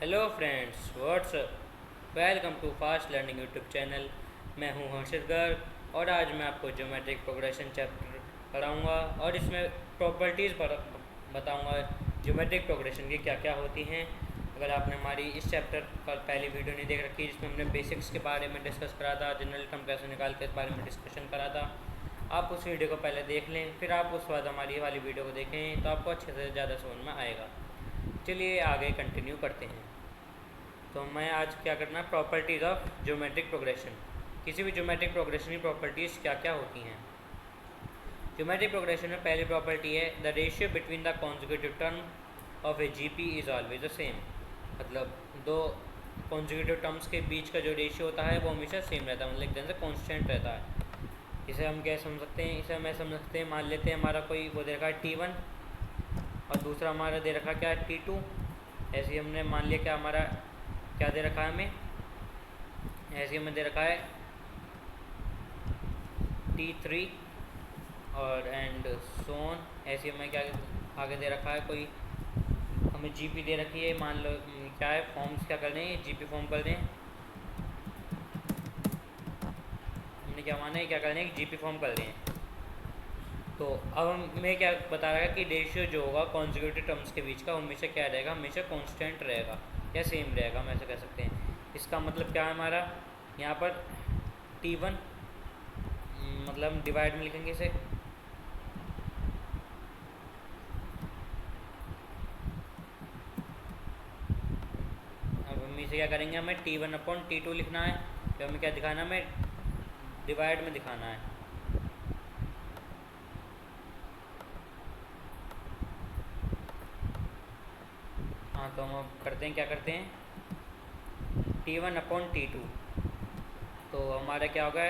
Hello friends, what's up. Welcome to fast learning YouTube channel. मैं हूं हर्षित गर्ग और आज मैं आपको ज्योमेट्रिक प्रोग्रेशन चैप्टर पढ़ाऊंगा और इसमें प्रॉपर्टीज़ बताऊंगा ज्योमेट्रिक प्रोग्रेशन की क्या क्या होती हैं। अगर आपने हमारी इस चैप्टर पर पहली वीडियो नहीं देख रखी जिसमें हमने बेसिक्स के बारे में डिस्कस करा था, जनरल टर्म कैसे निकालते इस बारे में डिस्कशन करा था, आप उस वीडियो को पहले देख लें, फिर आप उस बाद हमारी ये वाली वीडियो को देखें तो आपको अच्छे से ज़्यादा समझ में आएगा। चलिए आगे कंटिन्यू करते हैं। तो मैं आज क्या करना है, प्रॉपर्टीज़ ऑफ ज्योमेट्रिक प्रोग्रेशन। किसी भी ज्योमेट्रिक प्रोग्रेशन की प्रॉपर्टीज़ क्या क्या होती हैं। ज्योमेट्रिक प्रोग्रेशन में पहली प्रॉपर्टी है the ratio between the conjugative term of a GP is always the same. मतलब दो कॉन्जुगेटिव टर्म्स के बीच का जो रेशियो होता है वो हमेशा सेम रहता है, मतलब एक तरह से कॉन्स्टेंट रहता है। इसे हम क्या समझ सकते हैं, इसे हमें समझ सकते हैं, मान लेते हैं हमारा कोई वो दे रखा है T1 और दूसरा हमारा दे रखा क्या है T2। ऐसे ही हमने मान लिया क्या हमारा क्या दे रखा है हमें, ऐसे हमें दे रखा है T3 और एंड सोन। ऐसे हमें क्या आगे दे रखा है, कोई हमें जीपी दे रखी है, मान लो क्या है, फॉर्म्स क्या कर रहे हैं, जीपी फॉर्म कर रहे हैं। हमने क्या माना है, क्या कर रहे हैं, जीपी फॉर्म कर रहे हैं। तो अब हमें क्या बता रहा है कि रेशियो जो होगा कॉन्जुगेटिव टर्म्स के बीच का हमेशा क्या रहेगा, हमेशा कांस्टेंट रहेगा या सेम रहेगा, हम ऐसे कह सकते हैं। इसका मतलब क्या है हमारा यहाँ पर T1, मतलब हम डिवाइड में लिखेंगे इसे, अब हम इसे क्या करेंगे, हमें T1/T2 लिखना है, तो हमें क्या दिखाना है, हमें डिवाइड में दिखाना है। हाँ, तो हम अब करते हैं, क्या करते हैं, T1/T2। तो हमारा क्या होगा,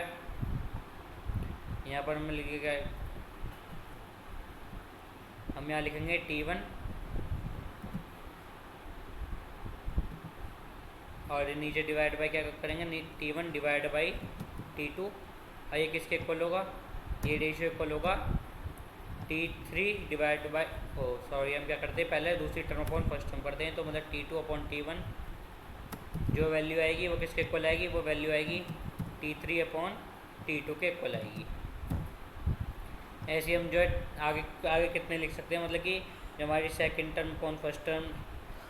यहाँ पर हम लिखेगा, हम यहाँ लिखेंगे T1 और नीचे डिवाइड बाई क्या करेंगे, T1 डिवाइड बाई T2। और ये किसके इक्वल होगा, ये रेशियो इक्वल होगा T3 divide by, O sorry, हम क्या करते हैं, पहले दूसरी टर्म अपॉन फर्स्ट टर्म करते हैं। तो मतलब T2/T1 जो वैल्यू आएगी वो किसके इक्वल आएगी, वो वैल्यू आएगी T3/T2 के इक्वल आएगी। ऐसे हम जो है आगे आगे कितने लिख सकते हैं, मतलब कि जो हमारी second term upon first term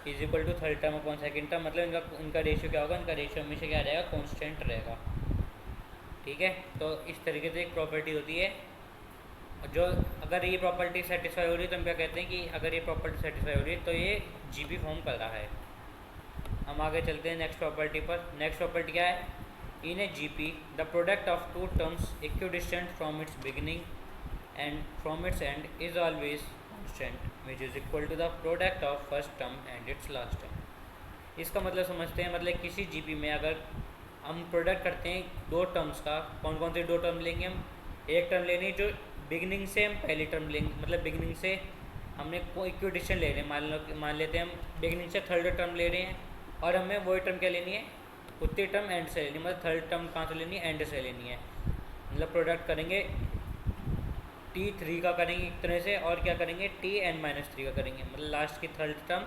is equal to third term upon second term, मतलब इनका रेशियो क्या होगा, इनका रेशियो हमेशा क्या रहेगा, कांस्टेंट रहेगा। ठीक है, तो इस तरीके से एक प्रॉपर्टी होती है। जो अगर ये प्रॉपर्टी सेटिस्फाई हो रही है तो हम क्या कहते हैं कि अगर ये प्रॉपर्टी सेटिस्फाई हो रही है तो ये जीपी फॉर्म कर रहा है। हम आगे चलते हैं नेक्स्ट प्रॉपर्टी पर। नेक्स्ट प्रॉपर्टी क्या है, in a GP the product of two terms equidistant from its beginning and from its end is always constant which is equal to the product of first term and its last term। इसका मतलब समझते हैं, मतलब किसी GP में अगर हम product करते हैं दो टर्म्स का, कौन कौन से दो टर्म लेंगे हम, एक टर्म लेनी जो बिगिनिंग से हम पहली टर्म लेंगे, मतलब बिगिनिंग से हमने कोई इक्विडिशन ले रहे हैं, मान लेते हैं हम बिगिनिंग से थर्ड टर्म ले रहे हैं और हमें वही टर्म क्या लेनी है, उतनी टर्म एंड से लेनी है, मतलब थर्ड टर्म कहाँ से लेनी है, एंड से लेनी है। मतलब प्रोडक्ट करेंगे T3 का करेंगे एक तरह से, और क्या करेंगे Tn-3 का करेंगे, मतलब लास्ट की थर्ड टर्म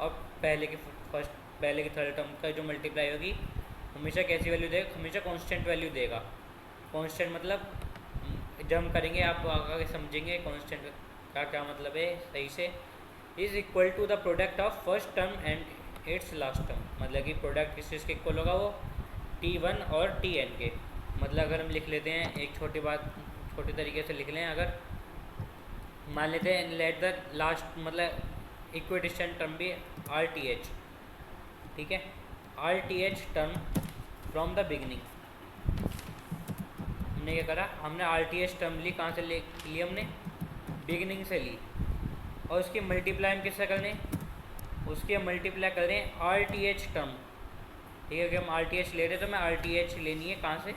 और पहले की थर्ड टर्म का जो मल्टीप्लाई होगी हमेशा कैसी वैल्यू देगा, हमेशा कांस्टेंट वैल्यू देगा। कांस्टेंट मतलब जब हम करेंगे आप आगे समझेंगे कांस्टेंट का क्या मतलब है सही से। Is equal to the product of first term and its last term, मतलब कि प्रोडक्ट किस चीज़ के इक्वल होगा, वो T1 और Tn के। मतलब अगर हम लिख लेते हैं एक छोटी तरीके से लिख लें, अगर मान लेते हैं लेट द लास्ट, मतलब इक्विडिस्टेंट टर्म भी RTH, ठीक है, RTH term from the beginning. हमने क्या करा, हमने RTH टर्म ली, कहाँ से ली हमने, बिगनिंग से ली, और उसकी मल्टीप्लाई हम किससे कर रहे हैं, उसकी हम मल्टीप्लाई कर रहे हैं RTH टर्म। ठीक है, कि हम RTH ले रहे तो मैं RTH लेनी है कहाँ से,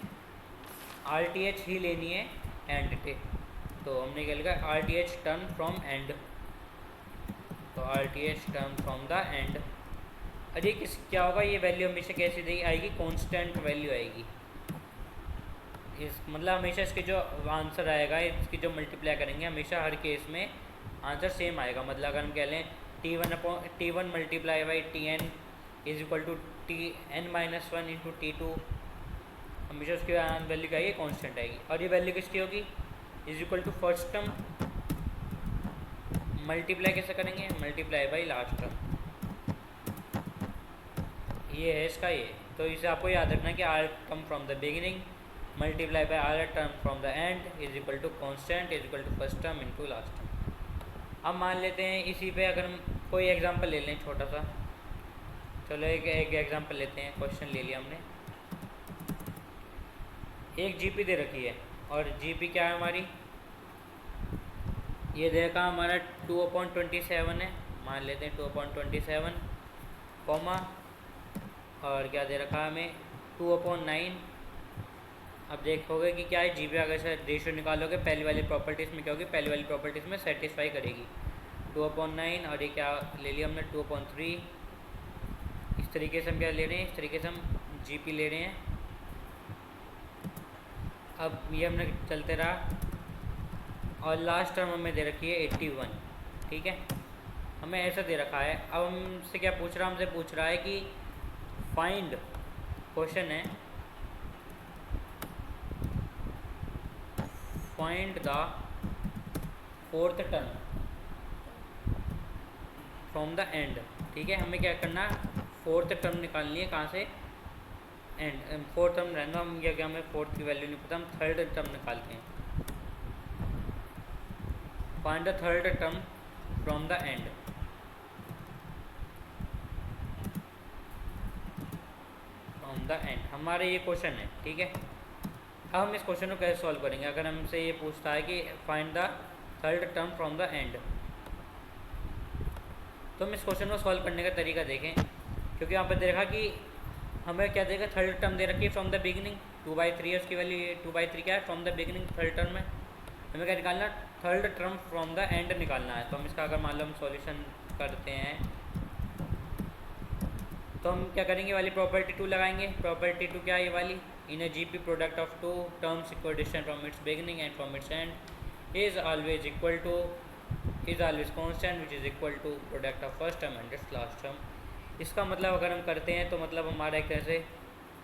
RTH ही लेनी है एंड पे। तो हमने क्या लिखा, RTH टर्म फ्रॉम एंड, तो RTH term from the and. अरे किस क्या होगा, ये वैल्यू हमेशा कैसी देगी आएगी, कांस्टेंट वैल्यू आएगी। इस मतलब हमेशा इसके जो आंसर आएगा, इसकी जो मल्टीप्लाई करेंगे हमेशा हर केस में आंसर सेम आएगा। मतलब अगर हम कह लें T1 multiply by Tn is equal to Tn-1 into T2, हमेशा उसकी वैल्यू क्या आएगी, कांस्टेंट आएगी। और ये वैल्यू किसकी होगी, is equal to first term multiply कैसे करेंगे, मल्टीप्लाई बाई लास्ट टर्म, ये है इसका ये। तो इसे आपको याद रखना है कि r term from the beginning multiply by r term from the end is equal to constant is equal to first term into last term. अब मान लेते हैं इसी पे अगर हम कोई एग्जांपल ले लें छोटा सा, चलो एक एग्जांपल लेते हैं। क्वेश्चन ले लिया हमने, एक जीपी दे रखी है और जीपी क्या है हमारी, ये देखा हमारा 2/27 है, मान लेते हैं 2/27 कॉमा और क्या दे रखा है हमें 2/9। अब देखोगे कि क्या है जीपी, अगर से रेशियो निकालोगे पहली वाली प्रॉपर्टीज़ में क्या होगी, पहली वाली प्रॉपर्टीज़ में सेटिस्फाई करेगी। 2/9 और ये क्या ले लिया हमने 2/3। इस तरीके से हम क्या ले रहे हैं, इस तरीके से हम जीपी ले रहे हैं। अब ये हमने चलते रहा और लास्ट टर्म हमें दे रखी है 81, ठीक है, हमें ऐसा दे रखा है। अब हमसे क्या पूछ रहा है, हमसे पूछ रहा है कि फाइंड, क्वेश्चन है find the fourth term from the and, ठीक है। हमें क्या करना, फोर्थ टर्म निकालनी है, कहाँ से, एंड। फोर्थ टर्म रहना, हम क्या हमें फोर्थ की वैल्यू नहीं पता, हम थर्ड टर्म निकालते हैं। Find the third term from the and, from the and, हमारे ये क्वेश्चन है, ठीक है। अब हम इस क्वेश्चन को कैसे सॉल्व करेंगे, अगर हमसे ये पूछता है कि find the third term from the and, तो हम इस क्वेश्चन को सॉल्व करने का तरीका देखें। क्योंकि यहाँ पर देखा कि हमें क्या देगा, थर्ड टर्म दे रखी है फ्रॉम द बिगिनिंग 2/3 है उसकी वैल्यू, 2/3 क्या है, from the beginning third term है। हमें क्या निकालना, third term from the and निकालना है। तो हम इसका अगर मान लो हम सॉल्यूशन करते हैं तो हम क्या करेंगे, वाली प्रॉपर्टी 2 लगाएंगे। प्रॉपर्टी 2 क्या है, ये वाली, in a GP product of two terms equal distant from its beginning and from its end is always equal to is always constant which is equal to product of first term and its last term. इसका मतलब अगर हम करते हैं तो मतलब हमारा एक तरह से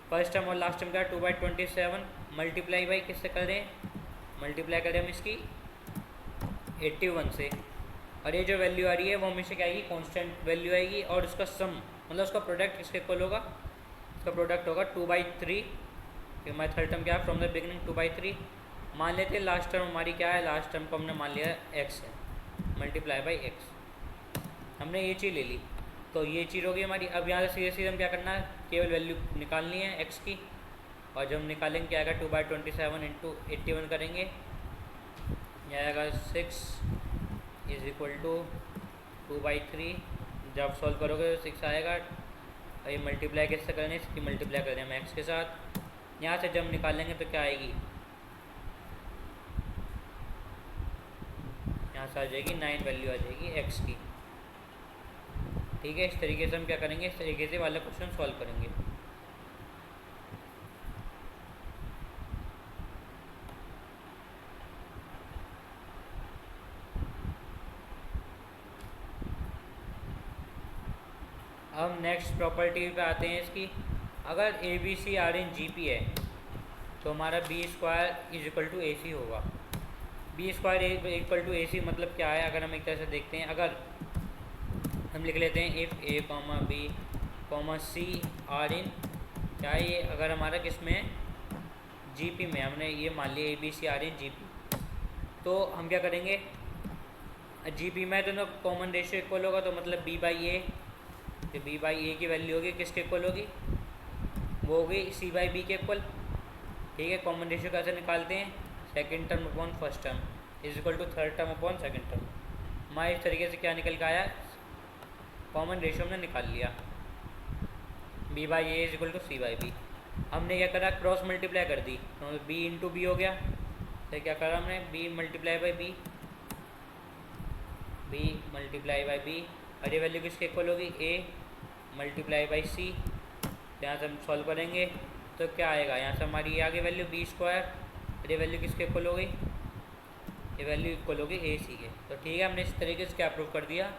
फर्स्ट टर्म और लास्ट टर्म क्या, 2/27 मल्टीप्लाई बाई किससे करें, मल्टीप्लाई करें हम इसकी 81 से, और ये जो वैल्यू आ रही है वो हमेशा क्या आएगी, कांस्टेंट वैल्यू आएगी। और उसका सम मतलब उसका प्रोडक्ट किसके इक्वल होगा, उसका प्रोडक्ट होगा 2/3, कि हमारा थर्ड टर्म क्या है फ्रॉम द बिगिनिंग 2/3। मान लेते हैं लास्ट टर्म हमारी क्या है, लास्ट टर्म को हमने मान लिया x है, मल्टीप्लाई बाई x, हमने ये चीज़ ले ली, तो ये चीज़ होगी हमारी। अब यहाँ से सीधे सीधे हम क्या करना है, केवल वैल्यू निकालनी है x की, और जब हम निकालेंगे क्या आएगा 2/27 इंटू 81 करेंगे, यह आएगा 6 इज इक्वल टू 2/3। जब सॉल्व करोगे तो 6 आएगा, और ये मल्टीप्लाई किससे करनी है, इसकी मल्टीप्लाई करें हम x के साथ। यहाँ से जब निकालेंगे तो क्या आएगी, यहाँ से आ जाएगी 9 वैल्यू आ जाएगी x की, ठीक है। इस तरीके से हम क्या करेंगे, इस तरीके से वाला क्वेश्चन सॉल्व करेंगे। अब नेक्स्ट प्रॉपर्टी पे आते हैं इसकी, अगर a b c are in G P है तो हमारा b square is equal to a c होगा। B square equal to a c मतलब क्या है, अगर हम एक तरह से देखते हैं, अगर हम लिख लेते हैं if a comma b comma c are in, क्या है ये, अगर हमारा किस में जी पी में, हमने ये मान लिया a b c are in G P, तो हम क्या करेंगे, जी पी में दोनों कॉमन रेशियो इक्वल होगा, तो मतलब बी बाई ए, तो बी बाई ए की वैल्यू होगी किसके इक्वल होगी, वो होगी सी बाई बी के इक्वल, ठीक है। कॉमन रेशियो कैसे निकालते हैं, second term upon first term is equal to third term upon second term. हमारे इस तरीके से क्या निकल के आया, कॉमन रेशियो हमने निकाल लिया, b by a is equal to c by b. हमने क्या करा, क्रॉस मल्टीप्लाई कर दी, तो बी इंटू बी हो गया, तो क्या करा हमने, b multiply by b, b multiply by b, और ये वैल्यू किसके इक्वल होगी, ए मल्टीप्लाई बाई सी। तो यहाँ से हम सॉल्व करेंगे तो क्या आएगा, यहाँ से हमारी ये आगे वैल्यू बी स्क्वायर, और ये वैल्यू किसके इक्वल हो गई, ये वैल्यू इक्वल होगी ए सी के। तो ठीक है, हमने इस तरीके से क्या प्रूव कर दिया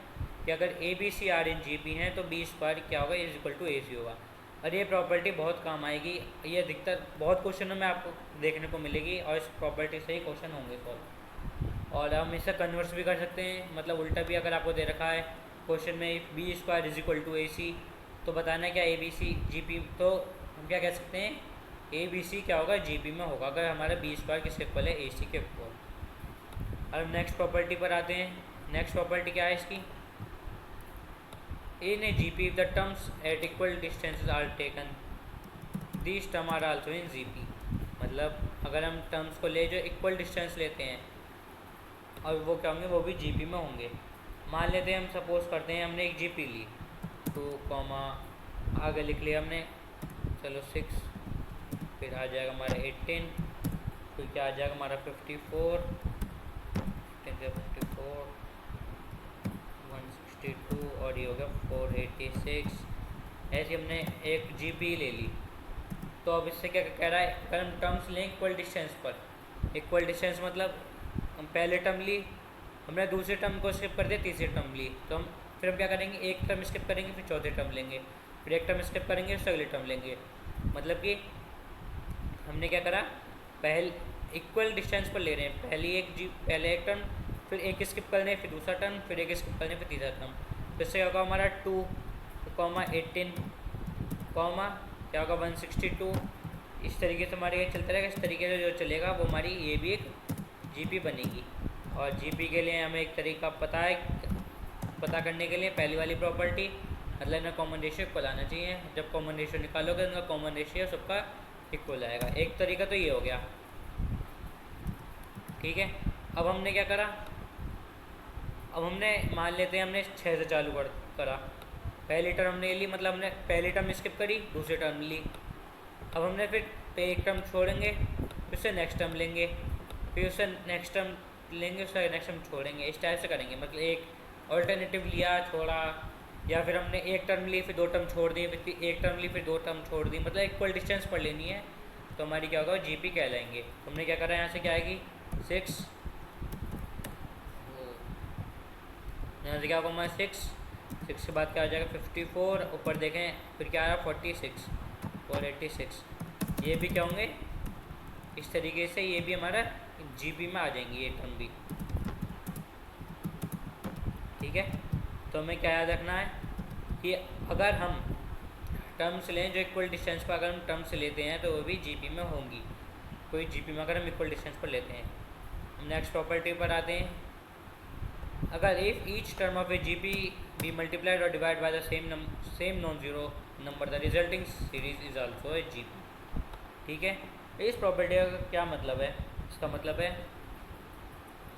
कि अगर a b c are in G P हैं तो बी स्क्वायर क्या होगा is equal to a c होगा। और ये प्रॉपर्टी बहुत काम आएगी, ये अधिकतर बहुत क्वेश्चनों में आपको देखने को मिलेगी और इस प्रॉपर्टी से ही क्वेश्चन होंगे सॉल्व। और हम इसे कन्वर्स भी कर सकते हैं, मतलब उल्टा भी अगर आपको दे रखा है क्वेश्चन में b square is equal to a c, तो बताना है क्या ए बी सी जी पी, तो हम क्या कह सकते हैं ए बी सी क्या होगा जी पी में होगा अगर हमारा बी स्क्वायर किसके इक्वल है ए सी के इक्वल। अब नेक्स्ट प्रॉपर्टी पर आते हैं। नेक्स्ट प्रॉपर्टी क्या है इसकी, in a GP if the terms at equal distances are taken these term are also in GP। मतलब अगर हम टर्म्स को ले जो इक्वल डिस्टेंस लेते हैं और वो क्या होंगे वो भी GP में होंगे। मान लेते हैं हम सपोज करते हैं हमने एक GP ली 2, आगे लिख लिया हमने चलो 6, फिर आ जाएगा हमारा 18, फिर क्या आ जाएगा हमारा 54, 54 162 और ये हो गया 486। ऐसे हमने एक GP ले ली। तो अब इससे क्या कह रहा है, अगर हम टर्म्स लें इक्वल डिस्टेंस पर, इक्वल डिस्टेंस मतलब हम पहले टर्म ली, हमने दूसरे टर्म को स्किप कर दिया, तीसरी टर्म ली, तो हम फिर हम क्या करेंगे एक टर्म स्किप करेंगे, फिर चौथे टर्म लेंगे, फिर एक टर्म स्किप करेंगे, फिर अगले टर्म लेंगे। मतलब कि हमने क्या करा, पहले इक्वल डिस्टेंस पर ले रहे हैं, पहले एक टर्म, फिर एक स्किप करने, फिर दूसरा टर्म, फिर एक स्किप करने, फिर तीसरा टर्म। तो इससे क्या होगा हमारा 2, 18, क्या होगा 162। इस तरीके से हमारे ये चलता रहेगा। इस तरीके से जो चलेगा वो हमारी ये भी एक जीपी बनेगी। और जीपी के लिए हमें एक तरीका पता करने के लिए पहली वाली प्रॉपर्टी मतलब इनका कॉमन रेशियो इक्वल आना चाहिए। जब कॉमन रेशियो निकालोगे इनका कॉमन रेशियो सबका इक्वल आएगा। एक तरीका तो ये हो गया, ठीक है। अब हमने क्या करा, अब हमने मान लेते हैं हमने 6 से चालू करा, पहली टर्म हमने ली, मतलब हमने पहली टर्म स्किप करी, दूसरी टर्म ली। अब हमने फिर एक टर्म छोड़ेंगे, फिर से नेक्स्ट टर्म लेंगे, फिर उससे नेक्स्ट टर्म लेंगे, उससे नेक्स्ट टर्म छोड़ेंगे। इस टाइप से करेंगे, मतलब एक ऑल्टरनेटिव लिया छोड़ा, या फिर हमने एक टर्म ली फिर 2 टर्म छोड़ दी, फिर एक टर्म ली फिर 2 टर्म छोड़ दी, मतलब इक्वल डिस्टेंस पर लेनी है। तो हमारी क्या होगा जीपी कहलाएंगे। हमने क्या करा, यहाँ से क्या आएगी 6, यहाँ से क्या होगा हमारा 6 के बाद क्या आ जाएगा 54, ऊपर देखें फिर क्या आ रहा 46, 486। ये भी क्या होंगे इस तरीके से, ये भी हमारा जीपी में आ जाएंगे ये टर्म भी, ठीक है। तो हमें क्या याद रखना है कि अगर हम टर्म्स लें जो इक्वल डिस्टेंस पर, अगर हम टर्म्स लेते हैं तो वो भी जीपी में होंगी, कोई जीपी में अगर हम इक्वल डिस्टेंस पर लेते हैं। नेक्स्ट प्रॉपर्टी पर आते हैं। अगर if each term of a GP be multiplied और divide by the same non zero number the resulting series is also a GP, ठीक है। इस प्रॉपर्टी का क्या मतलब है, इसका मतलब है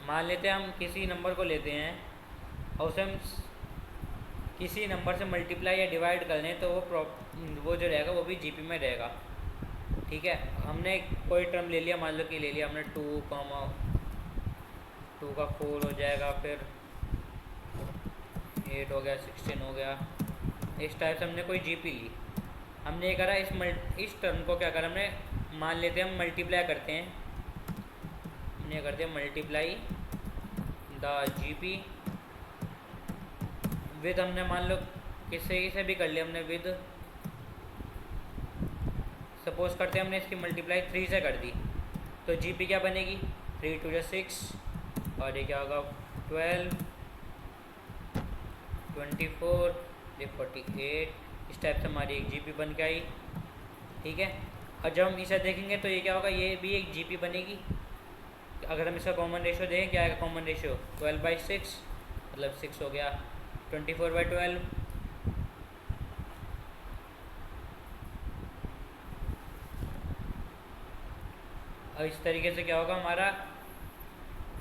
मान लेते हैं हम किसी नंबर को लेते हैं और उसे हम किसी नंबर से मल्टीप्लाई या डिवाइड कर लें तो वो जो रहेगा वो भी जीपी में रहेगा, ठीक है। हमने कोई टर्म ले लिया, मान लो कि ले लिया हमने 2 का 4 हो जाएगा, फिर 8 हो गया, 16 हो गया। इस टाइप से हमने कोई जीपी ली। हमने ये करा इस टर्म को क्या करा, हमने मान लेते हैं हम मल्टीप्लाई करते हैं, हमने करते हैं मल्टीप्लाई द जीपी विद, हमने मान लो किससे भी कर लिया हमने विद, सपोज करते हैं हमने इसकी मल्टीप्लाई 3 से कर दी, तो जीपी क्या बनेगी 3 2 6, और ये क्या होगा 12, 24, 48। इस टाइप से हमारी एक जीपी बन के आई, ठीक है। और जब हम इसे देखेंगे तो ये क्या होगा, ये भी एक जीपी बनेगी। अगर हम इसका कॉमन रेशियो देखें, क्या आएगा कॉमन रेशियो 12/6, मतलब 6 हो गया, 24/12, और इस तरीके से क्या होगा हमारा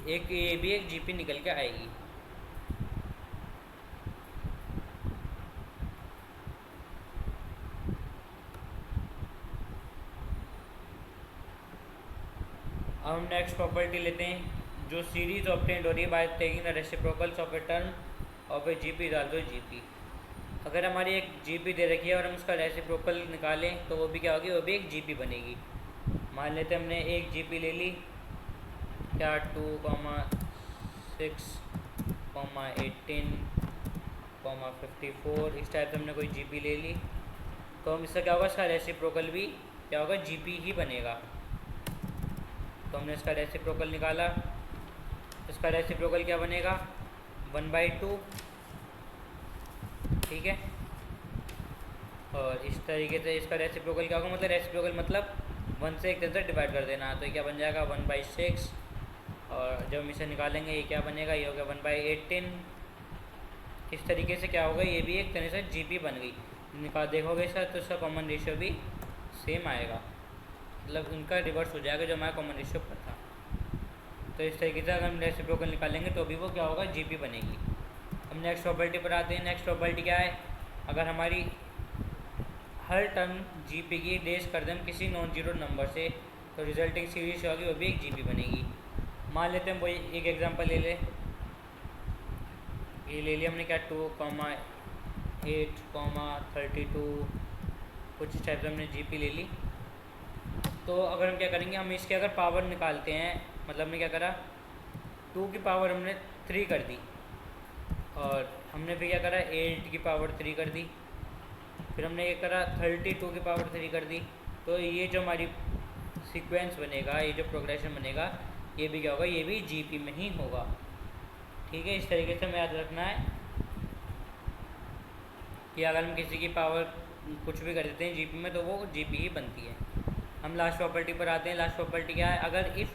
एक ये भी एक जीपी निकल के आएगी। अब हम नेक्स्ट प्रॉपर्टी लेते हैं, जो सीरीज ऑब्टेन्ड हो रही है by taking the reciprocals of a term of a GP is also GP. अगर हमारी एक जीपी दे रखी है और हम उसका रेसिप्रोकल निकालें तो वो भी क्या होगी, वो भी एक जीपी बनेगी। मान लेते हमने एक जीपी ले ली, क्या 2, 6, 18, 54 इस टाइप से हमने कोई जीपी ले ली, तो हम इसका क्या होगा, इसका रेसिप्रोकल भी क्या होगा, जीपी ही बनेगा। तो हमने इसका रेसिप्रोकल निकाला, इसका रेसिप्रोकल क्या बनेगा, 1/2, ठीक है। और इस तरीके से इसका रेसिप्रोकल क्या होगा, मतलब रेसिप्रोकल मतलब 1 से 1 से डिवाइड कर देना, तो ये क्या बन जाएगा 1/6। और जब हम इसे निकालेंगे ये क्या बनेगा, ये हो गया 1/18। इस तरीके से क्या होगा, ये भी एक तरह से जीपी बन गई। देखोगे इसका तो इसका कॉमन रेशियो भी सेम आएगा, मतलब उनका रिवर्स हो जाएगा जो हमारा कॉमन रेशियो पर था। तो इस तरीके से अगर हम रेसिप्रोकल निकालेंगे तो भी वो क्या होगा, जीपी बनेगी। हम नेक्स्ट प्रॉपर्टी पर आते हैं। नेक्स्ट प्रॉपर्टी क्या है, अगर हमारी हर टर्म जीपी की रेस कर दें हम किसी नॉन जीरो नंबर से, तो रिजल्टिंग सीरीज होगी वो भी एक जीपी बनेगी। मान लेते हैं वही एक एग्जांपल ले ले, ये ले लिया हमने क्या 2,8, 32 कुछ टाइप से हमने जीपी ले ली। तो अगर हम क्या करेंगे, हम इसके अगर पावर निकालते हैं, मतलब हमने क्या करा 2 की पावर हमने 3 कर दी, और हमने फिर क्या करा 8 की पावर 3 कर दी, फिर हमने ये करा 32 की पावर 3 कर दी। तो ये जो हमारी सीक्वेंस बनेगा, ये जो प्रोग्रेशन बनेगा, ये भी क्या होगा, ये भी जीपी में ही होगा, ठीक है। इस तरीके से हमें याद रखना है कि अगर हम किसी की पावर कुछ भी कर देते हैं जीपी में तो वो जीपी ही बनती है। हम लास्ट प्रॉपर्टी पर आते हैं। लास्ट प्रॉपर्टी क्या है, अगर if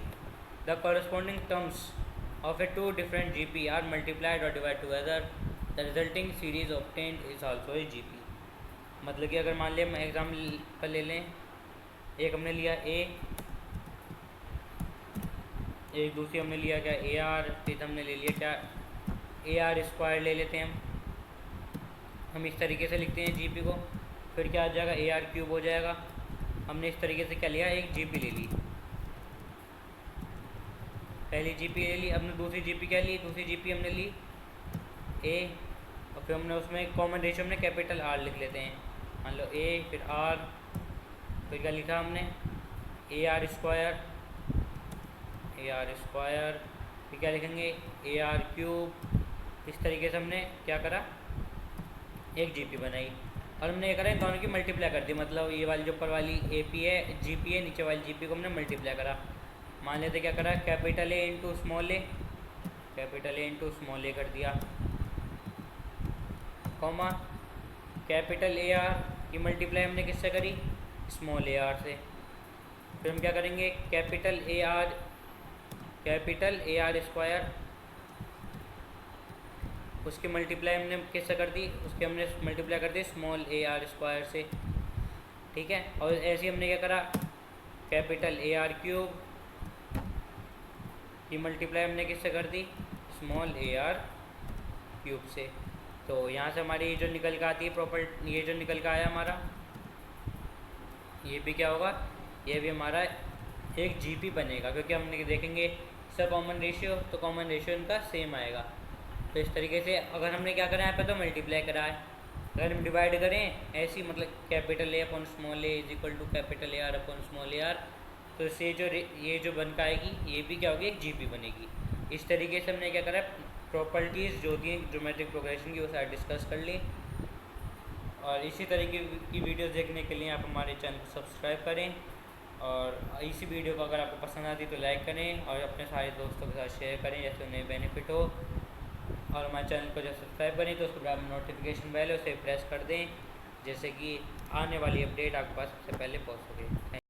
the corresponding terms of a two different GP are multiplied or divided together, the resulting series obtained is also a GP। मतलब कि अगर मान लिया हम एग्जाम्पल ले लें, एक हमने लिया A, एक दूसरी हमने लिया क्या AR, फिर हमने ले लिया क्या AR² ले लेते हैं हम इस तरीके से लिखते हैं GP को, फिर क्या आ जाएगा AR³ हो जाएगा। हमने इस तरीके से क्या लिया, एक GP ले ली, पहली जीपी ले ली। हमने दूसरी जीपी क्या ली, दूसरी जीपी हमने ली ए, और फिर हमने उसमें कॉमन रेशियो हमने कैपिटल आर लिख लेते हैं, मान लो ए फिर आर, फिर क्या लिखा हमने AR², फिर क्या लिखेंगे AR³। इस तरीके से हमने क्या करा, एक जीपी बनाई, और हमने ये करा इन दोनों की मल्टीप्लाई कर दी, मतलब ये वाली जो ऊपर वाली AP है जीपी है, नीचे वाली जीपी को हमने मल्टीप्लाई करा। मान लेते क्या करा, कैपिटल A इंटू स्मॉल ए, कर दिया, कॉमा कैपिटल AR की मल्टीप्लाई हमने किससे करी, स्मॉल AR से। फिर हम क्या करेंगे, कैपिटल AR², उसकी मल्टीप्लाई हमने किससे कर दी, उसके हमने मल्टीप्लाई कर दी स्मॉल AR² से, ठीक है। और ऐसे ही हमने क्या करा, कैपिटल AR³ की मल्टीप्लाई हमने किससे कर दी, स्मॉल AR³ से। तो यहाँ से हमारी ये जो निकल के आती है ये जो निकल के आया हमारा, ये भी क्या होगा, ये भी हमारा एक जीपी बनेगा, क्योंकि हमने देखेंगे सब कॉमन रेशियो, तो कॉमन रेशियो इनका सेम आएगा। तो इस तरीके से अगर हमने क्या करा है, यहाँ पे तो मल्टीप्लाई करा है, अगर हम डिवाइड करें ऐसी, मतलब capital A upon small a is equal to capital AR upon small AR, तो इससे ये जो बन के आएगी, ये भी क्या होगी, एक जीपी बनेगी। इस तरीके से हमने क्या करा, प्रॉपर्टीज़ जो होती हैं ज्योमेट्रिक प्रोग्रेशन की, वो सारी डिस्कस कर ली। और इसी तरीके की वीडियोस देखने के लिए आप हमारे चैनल को सब्सक्राइब करें, और इसी वीडियो को अगर आपको पसंद आती तो लाइक करें, और अपने सारे दोस्तों के साथ शेयर करें जैसे उन्हें बेनिफिट हो। और हमारे चैनल को जब सब्सक्राइब करें तो उसके बाद नोटिफिकेशन बेल उसे प्रेस कर दें, जैसे कि आने वाली अपडेट आपके पास सबसे पहले पहुँच सके।